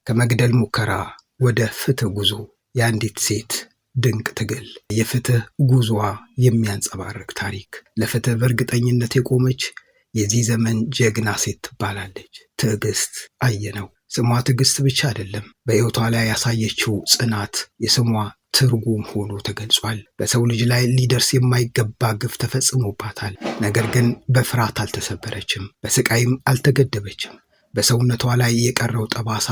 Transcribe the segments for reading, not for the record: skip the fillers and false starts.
ከመግደል ሙከራ ወደ ፍትህ ጉዞ የአንዲት ሴት ድንቅ ትግል። የፍትህ ጉዞዋ የሚያንጸባርቅ ታሪክ። ለፍትህ በእርግጠኝነት የቆመች የዚህ ዘመን ጀግና ሴት ትባላለች። ትዕግስት አየነው። ስሟ ትዕግስት ብቻ አይደለም፣ በሕይወቷ ላይ ያሳየችው ጽናት የስሟ ትርጉም ሆኖ ተገልጿል። በሰው ልጅ ላይ ሊደርስ የማይገባ ግፍ ተፈጽሞባታል። ነገር ግን በፍርሃት አልተሰበረችም፣ በስቃይም አልተገደበችም። በሰውነቷ ላይ የቀረው ጠባሳ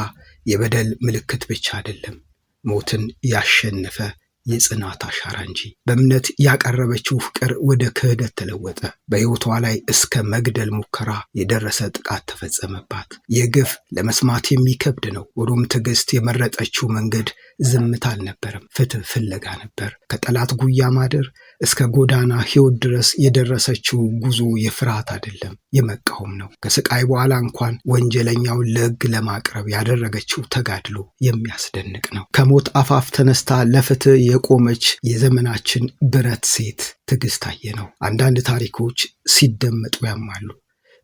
የበደል ምልክት ብቻ አይደለም፣ ሞትን ያሸነፈ የጽናት አሻራ እንጂ። በእምነት ያቀረበችው ፍቅር ወደ ክህደት ተለወጠ። በሕይወቷ ላይ እስከ መግደል ሙከራ የደረሰ ጥቃት ተፈጸመባት። ይህ ግፍ ለመስማት የሚከብድ ነው። ሆኖም ትዕግስት የመረጠችው መንገድ ዝምታ አልነበረም፣ ፍትህ ፍለጋ ነበር። ከጠላት ጉያ ማደር እስከ ጎዳና ሕይወት ድረስ የደረሰችው ጉዞ የፍርሃት አይደለም፣ የመቃወም ነው። ከስቃይ በኋላ እንኳን ወንጀለኛውን ለሕግ ለማቅረብ ያደረገችው ተጋድሎ የሚያስደንቅ ነው። ከሞት አፋፍ ተነስታ ለፍትህ የቆመች የዘመናችን ብረት ሴት ትዕግስት አየነው። አንዳንድ ታሪኮች ሲደመጡ ያማሉ።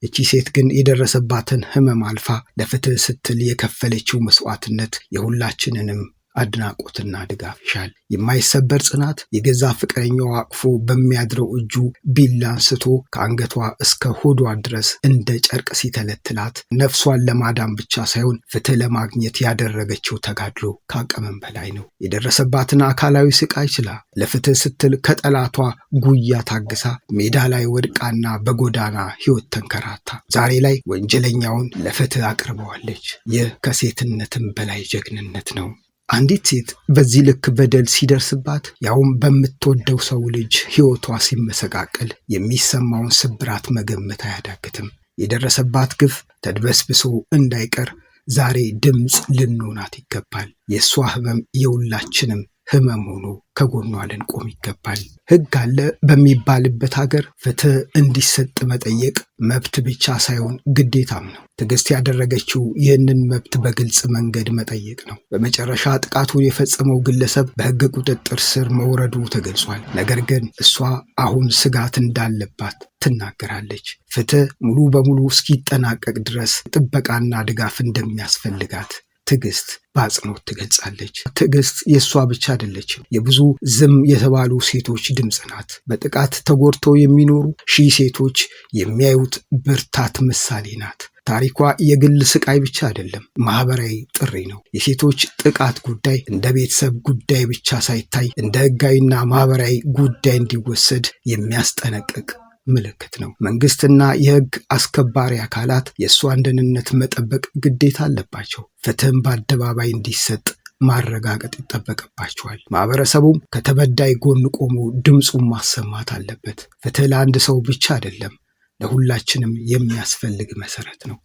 እቺ ሴት ግን የደረሰባትን ሕመም አልፋ ለፍትህ ስትል የከፈለችው መስዋዕትነት የሁላችንንም አድናቆትና ድጋፍ ይሻል። የማይሰበር ጽናት፣ የገዛ ፍቅረኛው አቅፎ በሚያድረው እጁ ቢላ አንስቶ ከአንገቷ እስከ ሆዷ ድረስ እንደ ጨርቅ ሲተለትላት፣ ነፍሷን ለማዳን ብቻ ሳይሆን ፍትህ ለማግኘት ያደረገችው ተጋድሎ ከአቅምም በላይ ነው። የደረሰባትን አካላዊ ስቃይ ችላ ለፍትህ ስትል ከጠላቷ ጉያ ታግሳ ሜዳ ላይ ወድቃና በጎዳና ሕይወት ተንከራታ ዛሬ ላይ ወንጀለኛውን ለፍትህ አቅርበዋለች። ይህ ከሴትነትም በላይ ጀግንነት ነው። አንዲት ሴት በዚህ ልክ በደል ሲደርስባት፣ ያውም በምትወደው ሰው ልጅ ሕይወቷ ሲመሰቃቀል የሚሰማውን ስብራት መገመት አያዳግትም። የደረሰባት ግፍ ተድበስብሶ እንዳይቀር ዛሬ ድምፅ ልንሆናት ይገባል። የእሷ ሕመም የሁላችንም ሕመም ሆኖ ከጎኗ ልንቆም ይገባል። ሕግ አለ በሚባልበት ሀገር ፍትህ እንዲሰጥ መጠየቅ መብት ብቻ ሳይሆን ግዴታም ነው። ትዕግስት ያደረገችው ይህንን መብት በግልጽ መንገድ መጠየቅ ነው። በመጨረሻ ጥቃቱን የፈጸመው ግለሰብ በሕግ ቁጥጥር ስር መውረዱ ተገልጿል። ነገር ግን እሷ አሁን ስጋት እንዳለባት ትናገራለች። ፍትህ ሙሉ በሙሉ እስኪጠናቀቅ ድረስ ጥበቃና ድጋፍ እንደሚያስፈልጋት ትዕግስት በአጽንኦት ትገልጻለች። ትዕግስት የእሷ ብቻ አይደለችም፣ የብዙ ዝም የተባሉ ሴቶች ድምፅ ናት። በጥቃት ተጎድተው የሚኖሩ ሺህ ሴቶች የሚያዩት ብርታት ምሳሌ ናት። ታሪኳ የግል ስቃይ ብቻ አይደለም፣ ማህበራዊ ጥሪ ነው። የሴቶች ጥቃት ጉዳይ እንደ ቤተሰብ ጉዳይ ብቻ ሳይታይ እንደ ሕጋዊና ማህበራዊ ጉዳይ እንዲወሰድ የሚያስጠነቅቅ ምልክት ነው። መንግስትና የሕግ አስከባሪ አካላት የእሷን ደህንነት መጠበቅ ግዴታ አለባቸው። ፍትህም በአደባባይ እንዲሰጥ ማረጋገጥ ይጠበቅባቸዋል። ማህበረሰቡም ከተበዳይ ጎን ቆሞ ድምፁን ማሰማት አለበት። ፍትህ ለአንድ ሰው ብቻ አይደለም፣ ለሁላችንም የሚያስፈልግ መሰረት ነው።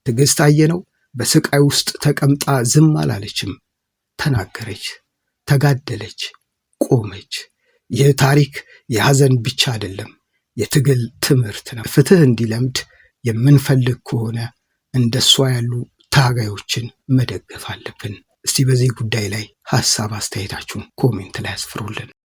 ትዕግስት አየነው በስቃይ ውስጥ ተቀምጣ ዝም አላለችም። ተናገረች፣ ተጋደለች፣ ቆመች። ይህ ታሪክ የሐዘን ብቻ አይደለም፣ የትግል ትምህርት ነው። ፍትህ እንዲለምድ የምንፈልግ ከሆነ እንደሷ ያሉ ታጋዮችን መደገፍ አለብን። እስቲ በዚህ ጉዳይ ላይ ሐሳብ አስተያየታችሁን ኮሜንት ላይ አስፍሩልን።